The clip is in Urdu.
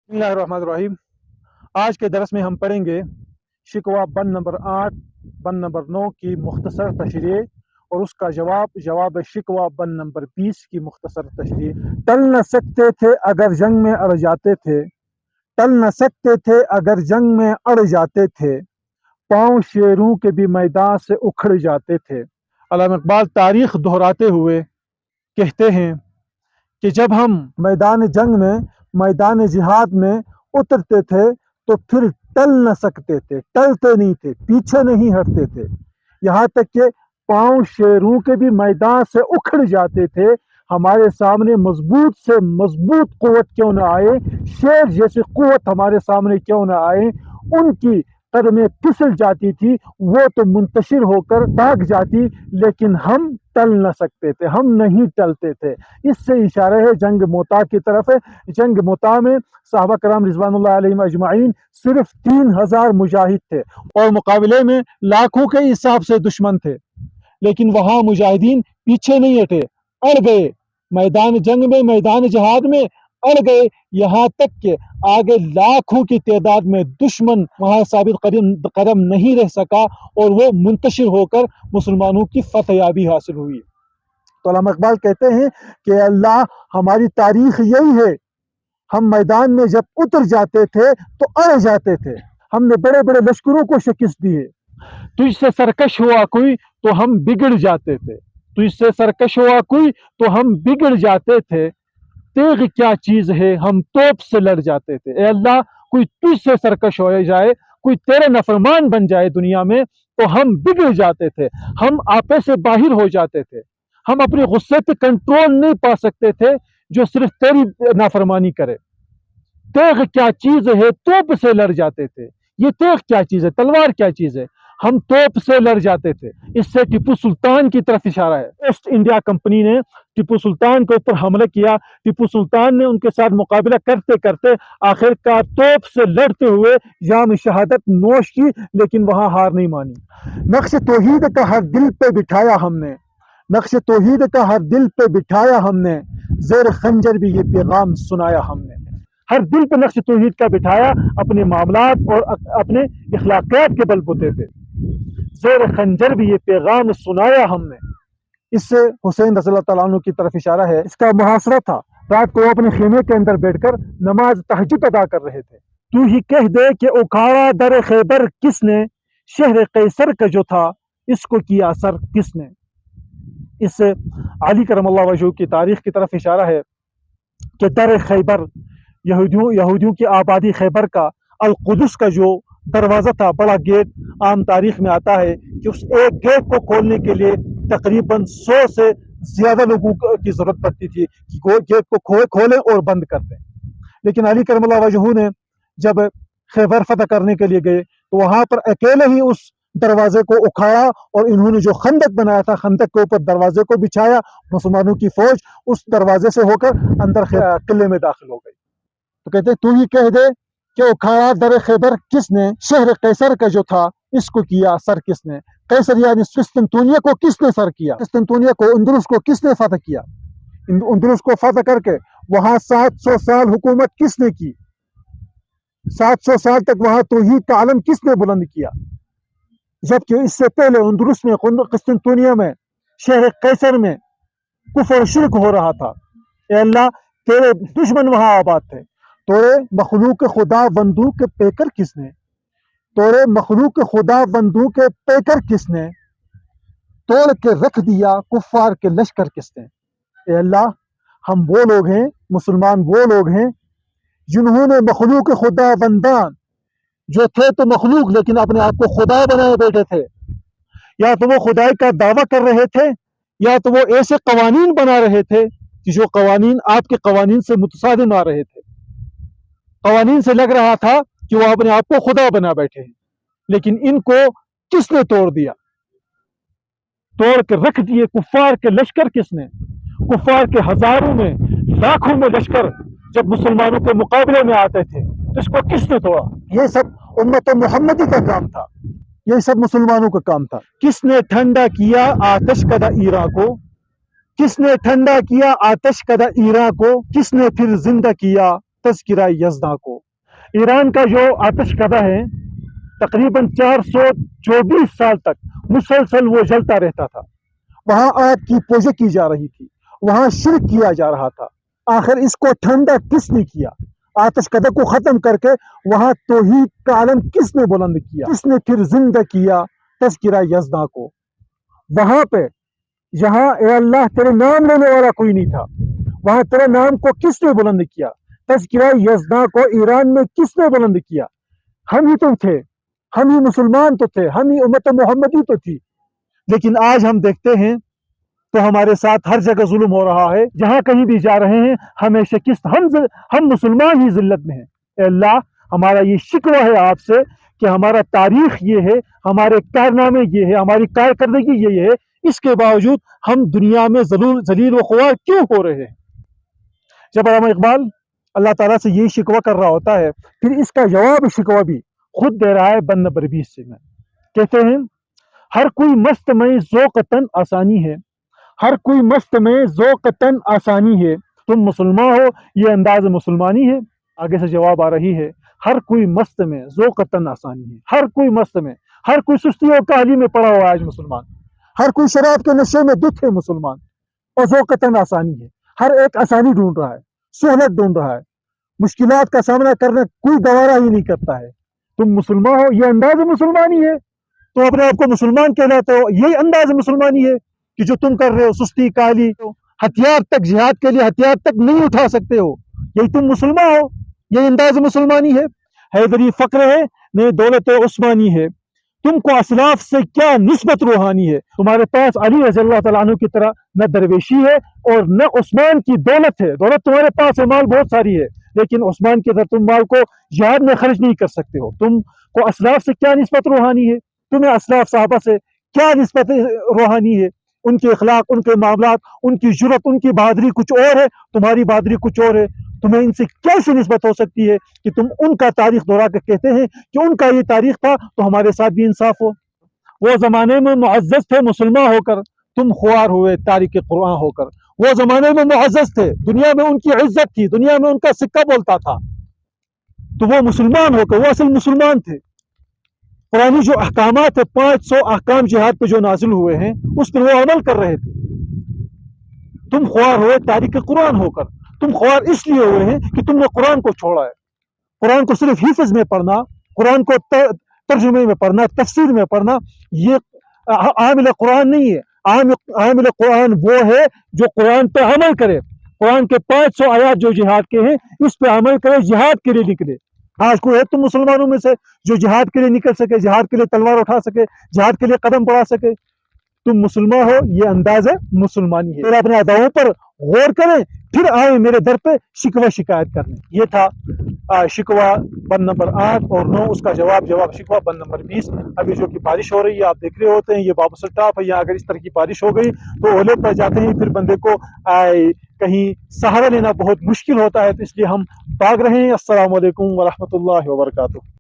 بسم اللہ الرحمن الرحیم۔ آج کے درس میں ہم پڑھیں گے شکوہ بند نمبر 8 بند نمبر 9 کی مختصر تشریح اور اس کا جواب شکوہ بند نمبر 20 کی مختصر تشریح۔ ٹل نہ سکتے تھے اگر جنگ میں اڑ جاتے تھے، ٹل نہ سکتے تھے اگر جنگ میں اڑ جاتے تھے، پاؤں شیروں کے بھی میدان سے اکھڑ جاتے تھے۔ علامہ اقبال تاریخ دہراتے ہوئے کہتے ہیں کہ جب ہم میدان جنگ میں، میدان جہاد میں اترتے تھے تو پھر ٹل نہ سکتے تھے، ٹلتے نہیں تھے، پیچھے نہیں ہٹتے تھے، یہاں تک کہ پاؤں شیروں کے بھی میدان سے اکھڑ جاتے تھے۔ ہمارے سامنے مضبوط سے مضبوط قوت کیوں نہ آئے، شیر جیسی قوت ہمارے سامنے کیوں نہ آئے، ان کی قدمیں پھسل جاتی تھی، وہ تو منتشر ہو کر بھاگ جاتی، لیکن ہم ٹل نہ سکتے تھے، ہم نہیں ٹلتے تھے۔ اس سے اشارہ ہے جنگ موتا کی طرف ہے۔ جنگ موتا میں صحابہ کرام رضوان اللہ علیہم اجمعین صرف 3000 مجاہد تھے اور مقابلے میں لاکھوں کے حساب سے دشمن تھے، لیکن وہاں مجاہدین پیچھے نہیں ہٹے، اڑ گئے میدان جنگ میں، میدان جہاد میں اڑ گئے، یہاں تک کہ آگے لاکھوں کی تعداد میں دشمن وہاں ثابت قدم نہیں رہ سکا اور وہ منتشر ہو کر مسلمانوں کی فتح یابی حاصل ہوئی۔ تو علامہ اقبال کہتے ہیں کہ اللہ، ہماری تاریخ یہی ہے، ہم میدان میں جب اتر جاتے تھے تو اڑ جاتے تھے، ہم نے بڑے بڑے لشکروں کو شکست دی ہے، تجھ سے سرکش ہوا کوئی تو ہم بگڑ جاتے تھے، تجھ سے سرکش ہوا کوئی تو ہم بگڑ جاتے تھے، تیغ کیا چیز ہے ہم توپ سے لڑ جاتے تھے۔ اے اللہ، کوئی تجھ سے سرکش ہو جائے، کوئی تیرے نافرمان بن جائے دنیا میں تو ہم بگڑ جاتے تھے، ہم آپے سے باہر ہو جاتے تھے، ہم اپنے غصے پہ کنٹرول نہیں پا سکتے تھے جو صرف تیری نافرمانی کرے۔ تیغ کیا چیز ہے توپ سے لڑ جاتے تھے، یہ تیغ کیا چیز ہے، تلوار کیا چیز ہے، ہم توپ سے لڑ جاتے تھے۔ اس سے ٹیپو سلطان کی طرف اشارہ ہے۔ ایسٹ انڈیا کمپنی نے ٹیپو سلطان کے اوپر حملہ کیا، ٹیپو سلطان نے ان کے ساتھ مقابلہ کرتے کرتے آخر کار توپ سے لڑتے ہوئے جام شہادت نوش کی، لیکن وہاں ہار نہیں مانی۔ نقش توحید کا ہر دل پہ بٹھایا ہم نے، نقش توحید کا ہر دل پہ بٹھایا ہم نے، زیر خنجر بھی یہ پیغام سنایا ہم نے۔ ہر دل پہ نقش توحید کا بٹھایا، اپنے معاملات اور اپنے اخلاقیات کے بل بوتے تھے، زیر خنجر بھی یہ پیغام سنایا ہم نے۔ اس سے حسین رضی اللہ تعالیٰ عنہ کی طرف اشارہ ہے۔ اس کا محاصرہ تھا، رات کو اپنے خیمے کے اندر بیٹھ کر نماز تہجد ادا کر رہے تھے۔ تو ہی کہہ دے کہ اکھاڑا در خیبر کس نے، شہر قیصر کا جو تھا اس کو کیا اثر کس نے۔ اس سے علی کرم اللہ وجہہ کی تاریخ کی طرف اشارہ ہے کہ در خیبر، یہودیوں کی آبادی خیبر کا القدس کا جو دروازہ تھا، بڑا گیٹ، عام تاریخ میں آتا ہے کہ اس ایک گیٹ کو کھولنے کے لیے تقریباً 100 سے زیادہ لوگوں کی ضرورت پڑتی تھی کہ وہ گیٹ کو کھولیں اور بند کر دیں، لیکن علی کرم اللہ وجہہ نے جب خیبر فتح کرنے کے لیے گئے تو وہاں پر اکیلے ہی اس دروازے کو اکھاڑا اور انہوں نے جو خندق بنایا تھا، خندق کے اوپر دروازے کو بچھایا، مسلمانوں کی فوج اس دروازے سے ہو کر اندر قلعے میں داخل ہو گئی۔ تو کہتے تو ہی کہہ دے کہ اکھاڑا در خیبر کس نے، شہر قیصر کا جو تھا اس کو کیا سر کس نے۔ قیصر یعنی قسطنطنیہ کو کس نے سر کیا، قسطنطنیہ کو، اندلس کو کس نے فتح کیا، اندلس کو فتح کر کے وہاں 700 سال حکومت کس نے کی، 700 سال تک وہاں توحید کا علم کس نے بلند کیا، جبکہ اس سے پہلے اندلس میں، قسطنطنیہ میں، شہر قیصر میں کفر و شرک ہو رہا تھا۔ اے اللہ، تیرے دشمن وہاں آباد تھے، توڑے مخلوق خدا بندوق کے پیکر کس نے، توڑے مخلوق خدا بندوق کے پیکر کس نے، توڑ کے رکھ دیا کفار کے لشکر کس نے۔ اے اللہ، ہم وہ لوگ ہیں، مسلمان وہ لوگ ہیں جنہوں نے مخلوق خدا بندان، جو تھے تو مخلوق لیکن اپنے آپ کو خدا بنائے بیٹھے تھے، یا تو وہ خدائی کا دعویٰ کر رہے تھے یا تو وہ ایسے قوانین بنا رہے تھے کہ جو قوانین آپ کے قوانین سے متصادم آ رہے تھے، قوانین سے لگ رہا تھا کہ وہ اپنے آپ کو خدا بنا بیٹھے ہیں، لیکن ان کو کس نے توڑ دیا، توڑ کے رکھ دیے کفار کے لشکر کس نے۔ کفار کے ہزاروں میں، لاکھوں میں لشکر جب مسلمانوں کے مقابلے میں آتے تھے تو اس کو کس نے توڑا؟ یہ سب امت محمدی کا کام تھا، یہ سب مسلمانوں کا کام تھا۔ کس نے ٹھنڈا کیا آتش کدہ ایران کو، کس نے ٹھنڈا کیا آتش کدہ ایران کو، کس نے پھر زندہ کیا تذکرہ یزداں کو۔ ایران کا جو آتش کدہ ہے تقریباً 424 سال تک مسلسل وہ جلتا رہتا تھا، وہاں آگ کی پوجا کی جا رہی تھی، وہاں شرک کیا جا رہا تھا۔ آخر اس کو ٹھنڈا کس نے کیا؟ آتش کدہ کو ختم کر کے وہاں توحید کا علم کس نے بلند کیا؟ کس نے پھر زندہ کیا تذکرہ یزداں کو؟ وہاں پہ جہاں اے اللہ تیرے نام لینے والا کوئی نہیں تھا، وہاں تیرے نام کو کس نے بلند کیا؟ تذکرہ یزداں کو ایران میں کس نے بلند کیا؟ ہم ہی تو تھے، ہم ہی مسلمان تو تھے، ہم ہی امت محمدی تو تھی۔ لیکن آج ہم دیکھتے ہیں تو ہمارے ساتھ ہر جگہ ظلم ہو رہا ہے، جہاں کہیں بھی جا رہے ہیں ہمیشہ ہم مسلمان ہی ذلت میں ہیں۔ اے اللہ، ہمارا یہ شکوہ ہے آپ سے کہ ہمارا تاریخ یہ ہے، ہمارے کارنامے یہ ہے، ہماری کارکردگی یہ ہے، اس کے باوجود ہم دنیا میں ذلیل و خوار کیوں ہو رہے ہیں؟ جب علامہ اقبال اللہ تعالیٰ سے یہ شکوہ کر رہا ہوتا ہے، پھر اس کا جواب شکوہ بھی خود دے رہا ہے بند نمبر 20 سے۔ میں کہتے ہیں ہر کوئی مست میں ذوقتاً آسانی ہے، ہر کوئی مست میں ذوقتاً آسانی ہے، تم مسلمان ہو یہ انداز مسلمانی ہے۔ آگے سے جواب آ رہی ہے ہر کوئی مست میں ذوقتاً آسانی ہے، ہر کوئی مست میں، ہر کوئی سستی اور کاہلی میں پڑا ہوا ہے آج مسلمان، ہر کوئی شراب کے نشے میں دکھ ہے مسلمان، اور ذوقتاً آسانی ہے، ہر ایک آسانی ڈھونڈ رہا ہے، سہولت ڈھونڈ رہا ہے، مشکلات کا سامنا کرنا کوئی گوارا ہی نہیں کرتا ہے۔ تم مسلمان ہو یہ انداز مسلمانی ہے، تو اپنے آپ کو مسلمان کہلاتے ہو، یہی انداز مسلمانی ہے کہ جو تم کر رہے ہو، سستی کاہلی، ہتھیار تک جہاد کے لیے ہتھیار تک نہیں اٹھا سکتے ہو، یہی تم مسلمان ہو، یہ انداز مسلمانی ہے۔ حیدری فقر ہے نہ دولت عثمانی ہے، تم کو اسلاف سے کیا نسبت روحانی ہے، تمہارے پاس علی رضی اللہ تعالیٰ عنہ کی طرح نہ درویشی ہے اور نہ عثمان کی دولت ہے، دولت تمہارے پاس ہے، مال بہت ساری ہے، لیکن عثمان کی طرح تم مال کو جہاد میں خرچ نہیں کر سکتے ہو۔ تم کو اسلاف سے کیا نسبت روحانی ہے، تمہیں اسلاف صحابہ سے کیا نسبت روحانی ہے، ان کے اخلاق، ان کے معاملات، ان کی جرت، ان کی بہادری کچھ اور ہے، تمہاری بہادری کچھ اور ہے، تمہیں ان سے کیسے نسبت ہو سکتی ہے کہ تم ان کا تاریخ دہرا کے کہتے ہیں کہ ان کا یہ تاریخ تھا تو ہمارے ساتھ بھی انصاف ہو۔ وہ زمانے میں معزز تھے مسلمان ہو کر، تم خوار ہوئے تارک قرآن ہو کر۔ وہ زمانے میں معزز تھے، دنیا میں ان کی عزت تھی، دنیا میں ان کا سکہ بولتا تھا، تو وہ مسلمان ہو کر، وہ اصل مسلمان تھے۔ قرآنی جو احکامات ہے، 500 احکام جہاد پہ جو نازل ہوئے ہیں، اس پر وہ عمل کر رہے تھے۔ تم خوار ہوئے تارک قرآن ہو کر، تم خوار اس لیے ہوئے ہیں کہ تم نے قرآن کو چھوڑا ہے۔ قرآن کو صرف حفظ میں پڑھنا، قرآن کو ترجمے میں پڑھنا، تفسیر میں پڑھنا، یہ عامل قرآن نہیں ہے۔ عامل قرآن وہ ہے جو قرآن پہ عمل کرے، قرآن کے 500 آیات جو جہاد کے ہیں اس پہ عمل کرے، جہاد کے لیے نکلے۔ آج کوئی ہے تم مسلمانوں میں سے جو جہاد کے لیے نکل سکے، جہاد کے لیے تلوار اٹھا سکے، جہاد کے لیے قدم بڑھا سکے؟ تم مسلمان ہو یہ انداز مسلمانی ہے۔ اپنے اداؤں پر غور کریں، پھر آئیں میرے در پہ شکوہ شکایت کرنے۔ یہ تھا شکوہ بند نمبر 8 اور 9، اس کا جواب شکوہ بند نمبر 20۔ ابھی جو کہ بارش ہو رہی ہے، آپ دیکھ رہے ہوتے ہیں، یہ بابسل ٹاپ ہے، یا اگر اس طرح کی بارش ہو گئی تو اولے پہ جاتے ہیں، پھر بندے کو کہیں سہارا لینا بہت مشکل ہوتا ہے، تو اس لیے ہم بھاگ رہے ہیں۔ السلام علیکم ورحمۃ اللہ وبرکاتہ۔